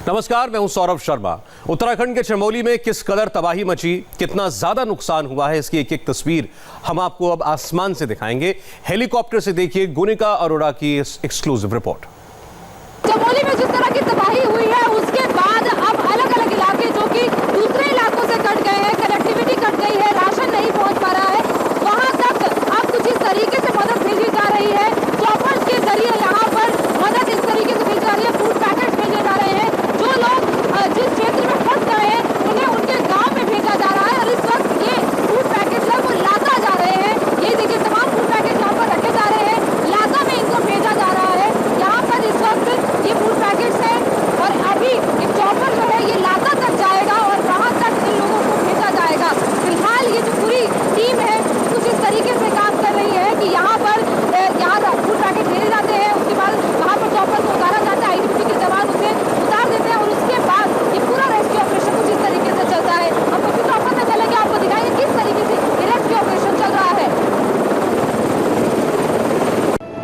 नमस्कार, मैं हूं सौरभ शर्मा। उत्तराखंड के चमोली में किस कदर तबाही मची, कितना ज्यादा नुकसान हुआ है, इसकी एक एक तस्वीर हम आपको अब आसमान से दिखाएंगे। हेलीकॉप्टर से देखिए गुनिका अरोड़ा की इस एक्सक्लूसिव रिपोर्ट। चमोली में जिस तरह की तबाही हुई है उसके बाद अब अलग अलग इलाके जो कि दूसरे इलाकों से कट गए हैं, कनेक्टिविटी कट गई है, राशन नहीं पहुंच पा रहा है, वहां तक अब कुछ इस तरीके से मदद भेजी जा रही है। चॉपर्स के जरिए यहाँ पर मदद इस तरीके से भेजी जा रही है, फूड पैकेट भेजे जा रहे हैं। जो लोग जिस क्षेत्र में फंस गए हैं उन्हें उनके गाँव में भेजा जा रहा है और इस वक्त ये फूड पैकेट जो है वो लाता जा रहे हैं। ये देखिए तमाम फूड पैकेट यहाँ पर रखे जा रहे हैं, लाता में इनको भेजा जा रहा है। यहाँ पर इस वक्त ये फूड पैकेट्स है और अभी एक चॉपर जो है ये लाता तक जाएगा और वहाँ तक इन लोगों को भेजा जाएगा। फिलहाल ये जो पूरी टीम है कुछ इस तरीके से काम कर रही है कि यहाँ पर फूड पैकेट भेजे जाते हैं, उसके बाद वहाँ पर चॉपर को उतारा जाता है, आईटीबीपी के जवान उसे उतार देते हैं और उसके बाद ये पूरा रेस्क्यू ऑपरेशन कुछ इस तरीके से चलता है। हम कुछ चॉपर में चलेंगे, आपको दिखाएंगे किस तरीके से ये रेस्क्यू ऑपरेशन चल रहा है।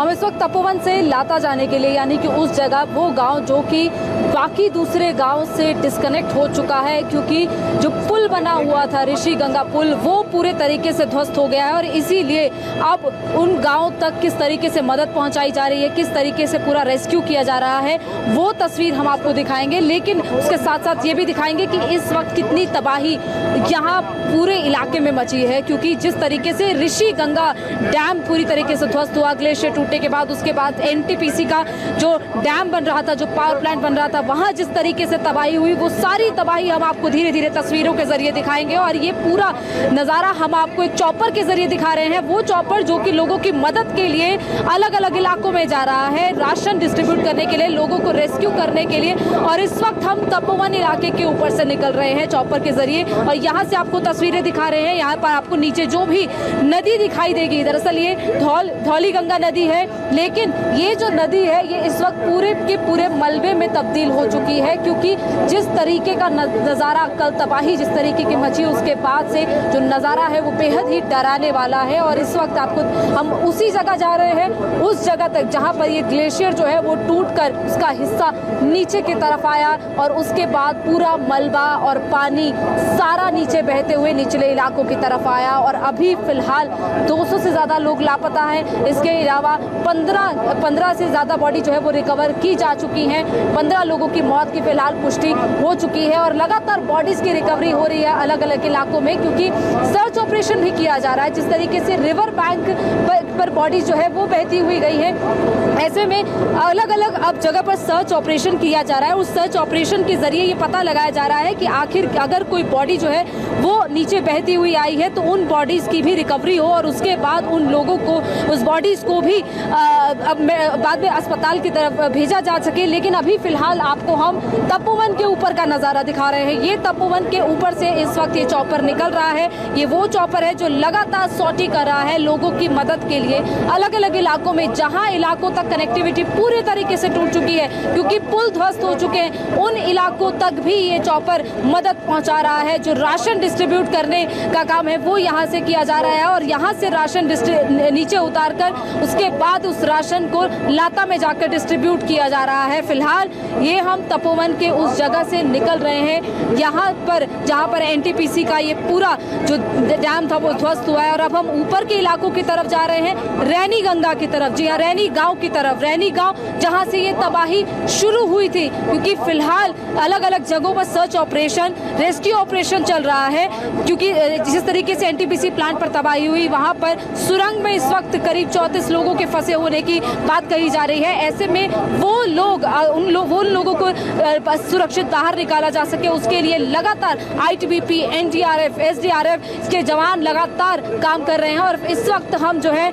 हम इस वक्त तपोवन से लाता जाने के लिए, यानी कि उस जगह, वो गांव जो कि बाकी दूसरे गांव से डिस्कनेक्ट हो चुका है क्योंकि जो पुल बना हुआ था ऋषि गंगा पुल वो पूरे तरीके से ध्वस्त हो गया है और इसीलिए अब उन गांव तक किस तरीके से मदद पहुंचाई जा रही है, किस तरीके से पूरा रेस्क्यू किया जा रहा है, वो तस्वीर हम आपको दिखाएंगे। लेकिन उसके साथ साथ ये भी दिखाएंगे कि इस वक्त कितनी तबाही यहाँ पूरे इलाके में मची है क्योंकि जिस तरीके से ऋषि गंगा डैम पूरी तरीके से ध्वस्त हुआ, ग्लेशियर टूटने के बाद उसके बाद एनटीपीसी का जो डैम बन रहा था, जो पावर प्लांट बन रहा था, वहां जिस तरीके से तबाही हुई, वो सारी तबाही हम आपको धीरे धीरे तस्वीरों के जरिए दिखाएंगे। और ये पूरा नजारा हम आपको एक चॉपर के जरिए दिखा रहे हैं, वो चॉपर जो कि लोगों की मदद के लिए अलग अलग इलाकों में जा रहा है, राशन डिस्ट्रीब्यूट करने के लिए, लोगों को रेस्क्यू करने के लिए। और इस वक्त हम तपोवन इलाके के ऊपर से निकल रहे हैं चॉपर के जरिए और यहाँ से आपको तस्वीरें दिखा रहे हैं। यहाँ पर आपको नीचे जो भी नदी दिखाई देगी, दरअसल ये धौली गंगा नदी है, लेकिन ये जो नदी है ये इस वक्त पूरे के पूरे मलबे में तब्दील हो चुकी है क्योंकि जिस तरीके का नज़ारा, कल तबाही जिस तरीके की मची, उसके बाद से जो नज़ारा है वो बेहद ही डराने वाला है। और इस वक्त आपको हम उसी जगह जा रहे हैं, उस जगह तक जहां पर ये ग्लेशियर जो है वो टूटकर उसका हिस्सा नीचे की तरफ आया और उसके बाद पूरा मलबा और पानी सारा नीचे बहते हुए निचले इलाकों की तरफ आया और अभी फिलहाल 200 से ज़्यादा लोग लापता हैं। इसके अलावा 15 से ज़्यादा बॉडी जो है वो रिकवर की जा चुकी हैं। 15 लोगों की मौत की फिलहाल पुष्टि हो चुकी है और लगातार बॉडीज की रिकवरी हो रही है अलग अलग इलाकों में क्योंकि सर्च ऑपरेशन भी किया जा रहा है। जिस तरीके से रिवर बैंक पर बॉडीज जो है वो बहती हुई गई है, ऐसे में अलग अलग अब जगह पर सर्च ऑपरेशन किया जा रहा है। उस सर्च ऑपरेशन के जरिए ये पता लगाया जा रहा है कि आखिर अगर कोई बॉडी जो है वो नीचे बहती हुई आई है तो उन बॉडीज की भी रिकवरी हो और उसके बाद उन लोगों को, उस बॉडीज को भी बाद में अस्पताल की तरफ भेजा जा सके। लेकिन अभी फिलहाल आपको हम तपोवन के ऊपर का नज़ारा दिखा रहे हैं। ये तपोवन के ऊपर से इस वक्त ये चॉपर निकल रहा है। ये वो चॉपर है जो लगातार सॉर्टी कर रहा है लोगों की मदद के लिए अलग अलग इलाकों में, जहां इलाकों तक कनेक्टिविटी पूरी तरीके से टूट चुकी है क्योंकि पुल ध्वस्त हो चुके हैं, उन इलाकों तक भी ये चॉपर मदद पहुंचा रहा है। जो राशन डिस्ट्रीब्यूट करने का काम है वो यहाँ से किया जा रहा है और यहाँ से राशन नीचे उतार कर उसके बाद उस राशन को लाता में जाकर डिस्ट्रीब्यूट किया जा रहा है। फिलहाल ये हम तपोवन के उस जगह से निकल रहे हैं यहाँ पर जहाँ पर एनटीपीसी का ये पूरा जो डैम था वो ध्वस्त हुआ है और अब हम ऊपर के इलाकों की तरफ जा रहे हैं, रैनी गंगा की तरफ। जी हाँ, रैनी गांव की तरफ, रैनी गांव जहां से ये तबाही शुरू हुई थी क्योंकि फिलहाल अलग अलग जगहों पर सर्च ऑपरेशन, रेस्क्यू ऑपरेशन चल रहा है क्योंकि जिस तरीके से एनटीपीसी प्लांट पर तबाही हुई वहां पर सुरंग में इस वक्त करीब 34 लोगों के फंसे होने की बात कही जा रही है। ऐसे में वो लोग उन लोगों को सुरक्षित बाहर निकाला जा सके उसके लिए लगातार आईटीबीपी, एनडीआरएफ, एसडीआरएफ के जवान लगातार काम कर रहे हैं। और इस वक्त हम जो है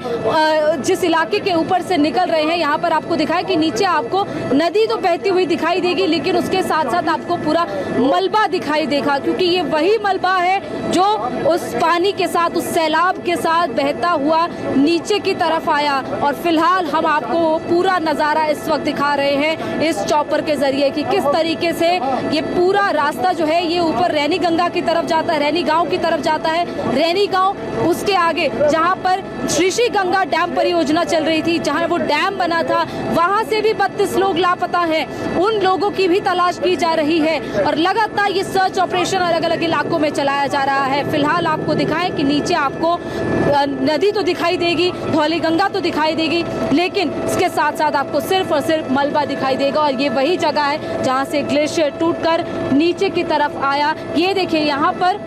जिस इलाके के ऊपर से निकल रहे हैं यहाँ पर आपको दिखाया कि नीचे आपको नदी तो बहती हुई दिखाई देगी लेकिन उसके साथ साथ आपको पूरा मलबा दिखाई देगा क्योंकि ये वही मलबा है जो उस पानी के साथ, उस सैलाब के साथ बहता हुआ नीचे की तरफ आया। और फिलहाल हम आपको पूरा नज़ारा इस वक्त दिखा रहे हैं इस चॉपर के जरिए कि किस तरीके से ये पूरा रास्ता जो है ये ऊपर रैनी गंगा की तरफ जाता है, रैनी गांव की तरफ जाता है। रैनी गांव उसके आगे जहां पर ऋषि गंगा डैम परियोजना चल रही थी, जहां वो डैम बना था, वहां से भी 32 लोग लापता हैं। उन लोगों की भी तलाश की जा रही है और लगातार ये सर्च ऑपरेशन अलग अलग इलाकों में चलाया जा रहा है। फिलहाल आपको दिखाएं कि नीचे आपको नदी तो दिखाई देगी, धौली गंगा तो दिखाई देगी, लेकिन इसके साथ साथ आपको सिर्फ और सिर्फ मलबा दिखाई देगा। और ये वही जगह है जहां से ग्लेशियर टूटकर नीचे की तरफ आया। ये देखिए यहाँ पर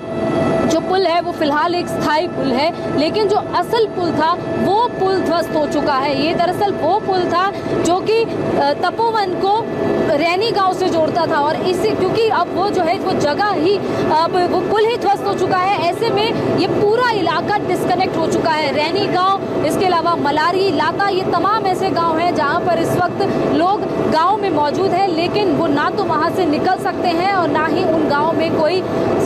जो पुल है वो फिलहाल एक स्थायी पुल है, लेकिन जो असल पुल था वो पुल ध्वस्त हो चुका है। ये दरअसल वो पुल था जो कि तपोवन को रैनी गांव से जोड़ता था और इससे क्योंकि अब वो जो है वो जगह ही अब वो पुल ही ध्वस्त हो चुका है, ऐसे में ये पूरा इलाका डिस्कनेक्ट हो चुका है। रैनी गांव, इसके अलावा मलारी, लाता, ये तमाम ऐसे गांव हैं जहां पर इस वक्त लोग गांव में मौजूद हैं, लेकिन वो ना तो वहां से निकल सकते हैं और ना ही उन गाँव में कोई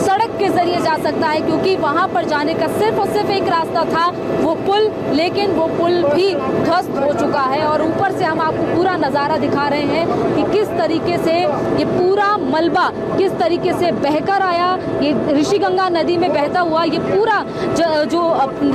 सड़क के जरिए जा सकता है, क्योंकि वहां पर जाने का सिर्फ और सिर्फ एक रास्ता था, वो पुल, लेकिन वो पुल भी ध्वस्त हो चुका है। और ऊपर से हम आपको पूरा नज़ारा दिखा रहे हैं कि किस तरीके से ये पूरा मलबा किस तरीके से बहकर आया, ये ऋषिगंगा नदी में बहता हुआ ये पूरा जो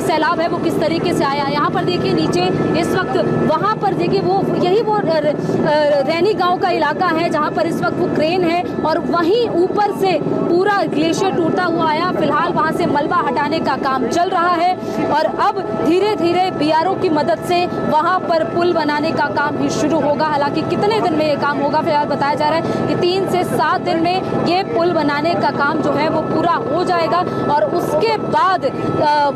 सैलाब है वो किस तरीके से आया। यहाँ पर देखिए नीचे इस वक्त, वहाँ पर देखिए वो यही वो रैनी गांव का इलाका है जहाँ पर इस वक्त वो क्रेन है और वहीं ऊपर से पूरा ग्लेशियर टूटता हुआ आया। फिलहाल वहाँ से मलबा हटाने का काम चल रहा है और अब धीरे धीरे बीआरओ की मदद से वहाँ पर पुल बनाने का भी शुरू होगा। हालांकि कितने दिन में ये काम होगा फिलहाल बताया जा रहा है कि 3 से 7 दिन में ये पुल बनाने का काम जो है वो पूरा हो जाएगा और उसके बाद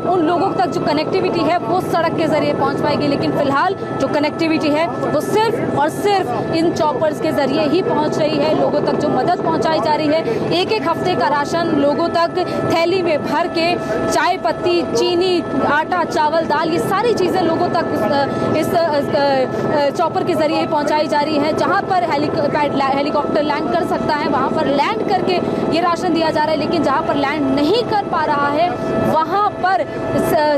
उन लोगों तक जो कनेक्टिविटी है वो सड़क के जरिए पहुंच पाएगी। लेकिन फिलहाल जो कनेक्टिविटी है वो सिर्फ और सिर्फ इन चॉपर्स के जरिए ही पहुंच रही है। लोगों तक जो मदद पहुंचाई जा रही है, एक हफ्ते का राशन लोगों तक थैली में भर के, चाय पत्ती, चीनी, आटा, चावल, दाल, ये सारी चीज़ें लोगों तक इस चॉपर के जरिए पहुंचाई जा रही है। जहां पर हेलीकॉप्टर लैंड कर सकता है वहां पर लैंड करके ये राशन दिया जा रहा है, लेकिन जहां पर लैंड नहीं कर पा रहा है वहां पर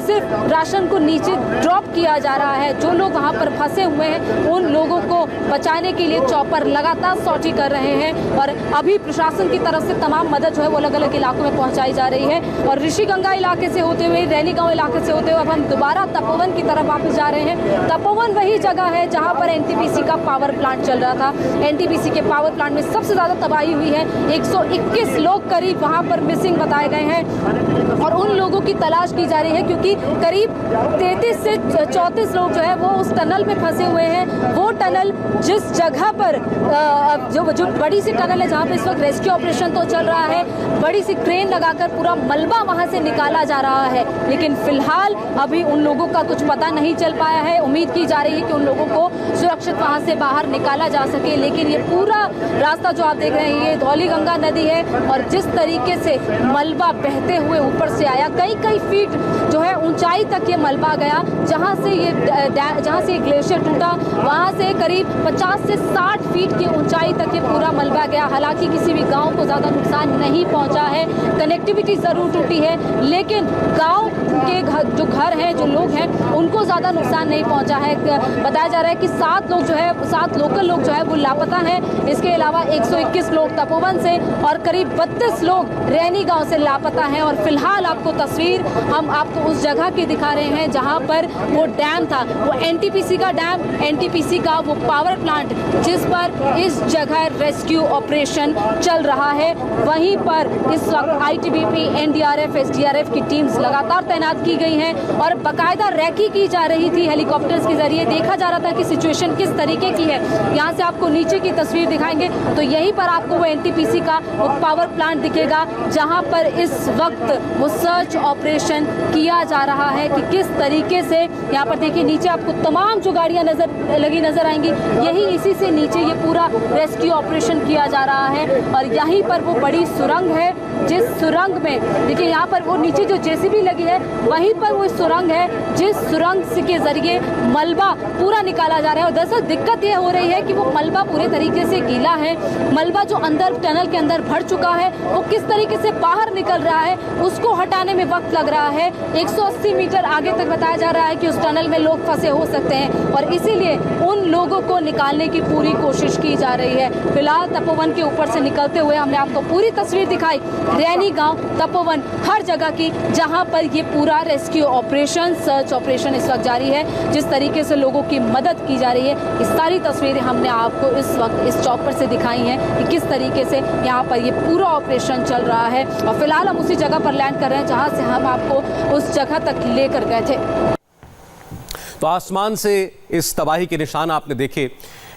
सिर्फ राशन को नीचे ड्रॉप किया जा रहा है। जो लोग वहां पर फंसे हुए हैं उन लोगों को बचाने के लिए चॉपर लगातार सॉर्टी कर रहे हैं और अभी प्रशासन की तरफ से तमाम मदद जो है वो अलग अलग इलाकों में पहुंचाई जा रही है। और ऋषिगंगा इलाके से होते हुए, रैनी गांव इलाके से होते हुए अब हम दोबारा तपोवन की तरफ वापस जा रहे हैं। तपोवन वही जगह है जहां पर एनटीपीसी का पावर प्लांट चल रहा था। एनटीपीसी के पावर प्लांट में सबसे ज़्यादा तबाही हुई है। 121 लोग करीब वहां पर मिसिंग बताए गए हैं और उन लोगों की तलाश की जा रही है, क्योंकि करीब 33 से 34 लोग जो है वो उस टनल में फंसे हुए हैं। वो टनल जिस जगह पर जो बड़ी सी टनल है जहाँ पर इस वक्त रेस्क्यू ऑपरेशन तो चल रहा है, बड़ी सी क्रेन लगाकर पूरा मलबा वहाँ से निकाला जा रहा है, लेकिन फिलहाल अभी उन लोगों का कुछ पता नहीं चल पाया है। उम्मीद की जा रही है कि उन लोगों को सुरक्षित वहाँ से बाहर निकाला जा सके, लेकिन ये पूरा रास्ता जो आप देख रहे हैं ये धौली गंगा नदी है और जिस तरीके से मलबा बहते हुए ऊपर से आया, कई फीट जो है ऊंचाई तक ये मलबा गया। जहाँ से ये ग्लेशियर टूटा वहाँ से करीब 50 से 60 फीट की ऊंचाई तक ये पूरा मलबा गया। हालांकि किसी भी गांव को ज़्यादा नुकसान नहीं पहुंचा है, कनेक्टिविटी ज़रूर टूटी है, लेकिन गांव के जो घर हैं, जो लोग हैं, उनको ज़्यादा नुकसान नहीं पहुंचा है। बताया जा रहा है कि 7 लोकल लोग जो है वो लापता हैं। इसके अलावा 121 लोग तपोवन से और करीब 32 लोग रैनी गांव से लापता हैं। और फिलहाल आपको तस्वीर हम आपको उस जगह की दिखा रहे हैं जहां पर वो डैम था, वो एनटीपीसी का डैम, एनटीपीसी का वो पावर प्लांट जिस पर इस जगह रेस्क्यू ऑपरेशन चल रहा है। वहीं पर इस वक्त आईटीबीपी, एनडीआरएफ, एसडीआरएफ की टीम्स लगातार तैनात की गई हैं और बाकायदा रैकी की जा रही थी हेलीकॉप्टर्स के जरिए। देखा जा रहा था कि सिचुएशन किस तरीके की है। यहाँ से आपको नीचे की तस्वीर दिखाएंगे तो यहीं पर आपको वो एनटीपीसी का वो पावर प्लांट दिखेगा जहाँ पर इस वक्त वो सर्च ऑपरेशन किया जा रहा है कि किस तरीके से। यहाँ पर देखिए नीचे आपको तमाम जो गाड़ियाँ नजर आएंगी, यही इसी से नीचे ये पूरा रेस्क्यू ऑपरेशन किया जा रहा है और यहीं पर वो बड़ी सुरंग है जिस सुरंग में देखिए यहाँ पर वो नीचे जो जेसीबी लगी है वहीं पर वो सुरंग है जिस सुरंग के जरिए मलबा पूरा निकाला जा रहा है। और दरअसल दिक्कत ये हो रही है कि वो मलबा पूरे तरीके से गीला है। मलबा जो अंदर टनल के अंदर भर चुका है वो किस तरीके से बाहर निकल रहा है उसको हटाने में वक्त लग रहा है। 180 मीटर आगे तक बताया जा रहा है कि उस टनल में लोग फंसे हो सकते हैं और इसीलिए उन लोगों को निकालने की पूरी कोशिश की जा रही है। फिलहाल तपोवन के ऊपर से निकलते हुए हमने आपको पूरी तस्वीर दिखाई रैनी गांव, तपोवन, हर जगह की जहां पर ये पूरा रेस्क्यू ऑपरेशन, सर्च ऑपरेशन इस वक्त जारी है। जिस तरीके से लोगों की मदद की जा रही है ये सारी तस्वीरें हमने आपको इस वक्त इस चौक पर से दिखाई हैं कि किस तरीके से यहाँ पर ये पूरा ऑपरेशन चल रहा है। और फिलहाल हम उसी जगह पर लैंड कर रहे हैं जहां से हम आपको उस जगह तक लेकर गए थे। तो आसमान से इस तबाही के निशान आपने देखे।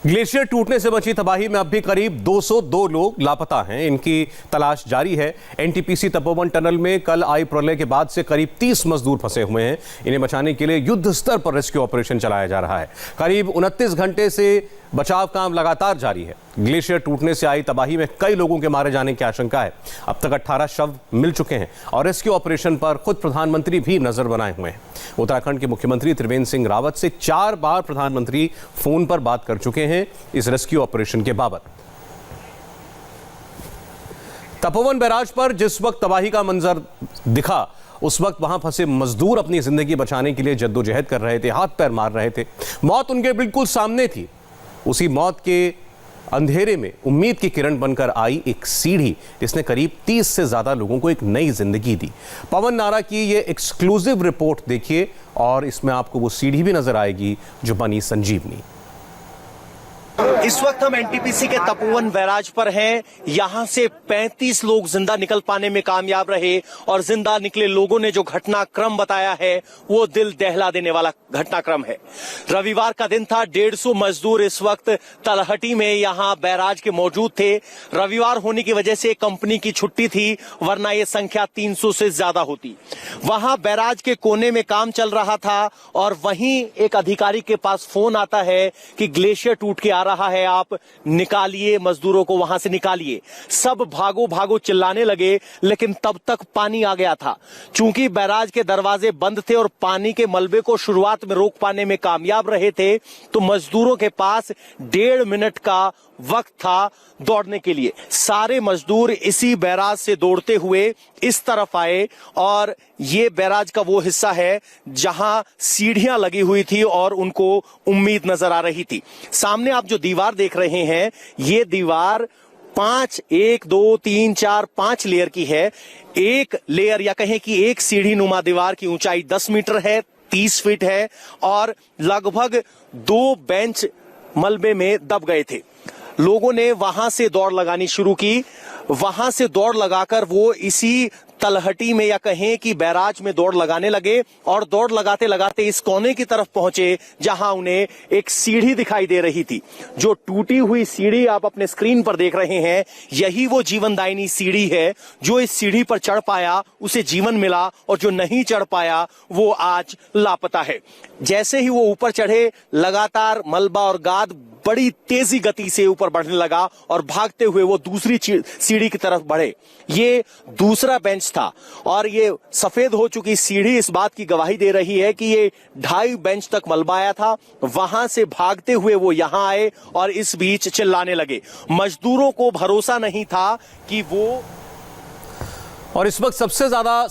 ग्लेशियर टूटने से बची तबाही में अब भी करीब 202 लोग लापता हैं। इनकी तलाश जारी है। एनटीपीसी तपोवन टनल में कल आई प्रलय के बाद से करीब 30 मजदूर फंसे हुए हैं। इन्हें बचाने के लिए युद्ध स्तर पर रेस्क्यू ऑपरेशन चलाया जा रहा है। करीब 29 घंटे से बचाव काम लगातार जारी है। ग्लेशियर टूटने से आई तबाही में कई लोगों के मारे जाने की आशंका है। अब तक 18 शव मिल चुके हैं और रेस्क्यू ऑपरेशन पर खुद प्रधानमंत्री भी नजर बनाए हुए हैं। उत्तराखंड के मुख्यमंत्री त्रिवेंद्र सिंह रावत से 4 बार प्रधानमंत्री फोन पर बात कर चुके हैं इस रेस्क्यू ऑपरेशन के बाबत। तपोवन बैराज पर जिस वक्त तबाही का मंजर दिखा उस वक्त वहां फंसे मजदूर अपनी जिंदगी बचाने के लिए जद्दोजहद कर रहे थे, हाथ पैर मार रहे थे। मौत उनके बिल्कुल सामने थी। उसी मौत के अंधेरे में उम्मीद की किरण बनकर आई एक सीढ़ी जिसने करीब 30 से ज्यादा लोगों को एक नई जिंदगी दी। पवन नारा की ये एक्सक्लूसिव रिपोर्ट देखिए और इसमें आपको वो सीढ़ी भी नजर आएगी जो बनी संजीवनी। इस वक्त हम एनटीपीसी के तपोवन बैराज पर हैं। यहां से 35 लोग जिंदा निकल पाने में कामयाब रहे और जिंदा निकले लोगों ने जो घटनाक्रम बताया है वो दिल दहला देने वाला घटनाक्रम है। रविवार का दिन था। 150 मजदूर इस वक्त तलहटी में यहां बैराज के मौजूद थे। रविवार होने की वजह से कंपनी की छुट्टी थी, वरना ये संख्या 300 से ज्यादा होती। वहां बैराज के कोने में काम चल रहा था और वहीं एक अधिकारी के पास फोन आता है कि ग्लेशियर टूट के आ रहा है, आप निकालिए, मजदूरों को वहां से निकालिए। सब भागो भागो चिल्लाने लगे, लेकिन तब तक पानी आ गया था। चूंकि बैराज के दरवाजे बंद थे और पानी के मलबे को शुरुआत में रोक पाने में कामयाब रहे थे, तो मजदूरों के पास 1.5 मिनट का वक्त था दौड़ने के लिए। सारे मजदूर इसी बैराज से दौड़ते हुए इस तरफ आए और ये बैराज का वो हिस्सा है जहां सीढ़ियां लगी हुई थी और उनको उम्मीद नजर आ रही थी। सामने आप जो दीवार देख रहे हैं, ये दीवार 1 2 3 4 5 लेयर की है। एक लेयर या कहें कि एक सीढ़ी नुमा दीवार की ऊंचाई 10 मीटर है, 30 फीट है और लगभग 2 बेंच मलबे में दब गए थे। लोगों ने वहां से दौड़ लगानी शुरू की। वहां से दौड़ लगाकर वो इसी तलहटी में या कहें कि बैराज में दौड़ लगाने लगे और दौड़ लगाते लगाते इस कोने की तरफ पहुंचे जहां उन्हें एक सीढ़ी दिखाई दे रही थी। जो टूटी हुई सीढ़ी आप अपने स्क्रीन पर देख रहे हैं, यही वो जीवनदायिनी सीढ़ी है। जो इस सीढ़ी पर चढ़ पाया उसे जीवन मिला और जो नहीं चढ़ पाया वो आज लापता है। जैसे ही वो ऊपर चढ़े, लगातार मलबा और गाद बड़ी तेजी गति से ऊपर बढ़ने लगा और भागते हुए वो दूसरी सीढ़ी की तरफ बढ़े। ये दूसरा बेंच था और ये सफेद हो चुकी सीढ़ी इस बात की गवाही दे रही है कि ये 2.5 बेंच तक मलबा आया था। वहां से भागते हुए वो यहां आए और इस बीच चिल्लाने लगे। मजदूरों को भरोसा नहीं था कि वो और इस वक्त सबसे ज्यादा